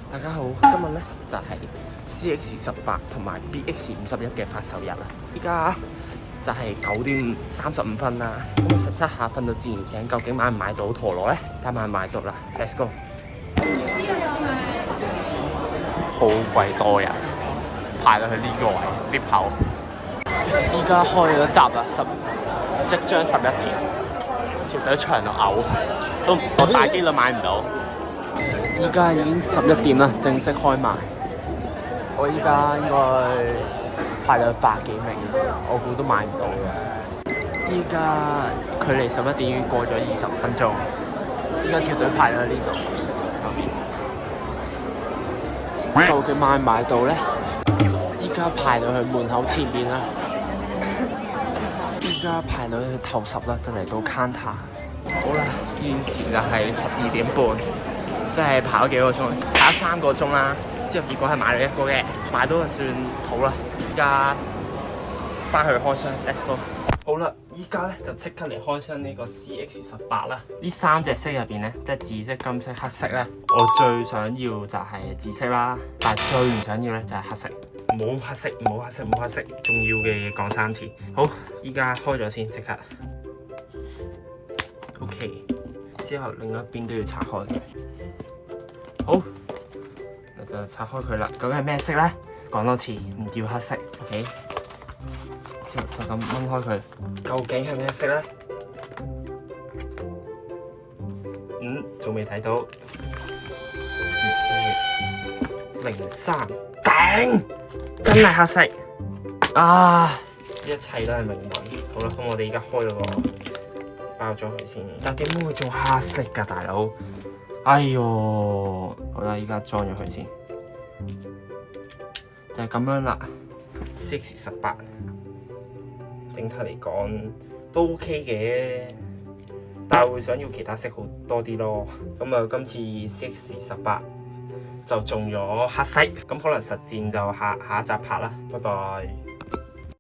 大家好，今日咧就係 CX-18同埋 BX-51嘅發售日啦。依家就係9:35啦。咁我實測下瞓到自然醒，究竟買唔買到陀螺咧？睇買唔買到啦。Let's go！ 好鬼多人，排到去呢個位 lift 口。依家開咗閘啦，即將11點，條隊長到嘔，我大機率買唔到。依家已經11點啦，正式開賣。我依家應該排到100幾名，我估都買唔到嘅。依家距離11點已經過咗20分鐘，依家條隊排到呢度後面，究竟買唔買到咧？依家排到去門口前邊啦，依家排到去頭10啦，就嚟到 counter。好啦，現時就係12點半。即係跑咗幾個鐘，跑咗3個鐘啦。之後結果係買咗1個嘅，買到就算好啦。依家翻去開箱 ，Let's go。好啦，依家咧就即刻嚟開箱呢個 CX-18啦。呢3隻色入邊咧，即係紫色、金色、黑色咧，我最想要就係紫色啦，但係最唔想要咧就係黑色。冇黑色，冇黑色，冇黑色，重要嘅嘢講3次。好，依家開咗先，即刻。OK， 之後另一邊都要拆開。好，我就拆開佢啦。究竟係咩色咧？講多次，唔要黑色。OK， 之後就咁掹開佢。究竟係咩色咧？仲未睇到。03，頂，真係黑色。啊！一切都係命運。好啦，咁我哋而家開咗個包裝佢先。但點解會做黑色㗎，大佬？哎喲，好啦，依家裝咗佢先，就係咁樣啦。CX-18，整體嚟講都 OK 嘅，但係會想要其他色好多啲咯。咁啊，今次 CX-18就中咗黑色，咁可能實戰就下一集拍啦。拜拜。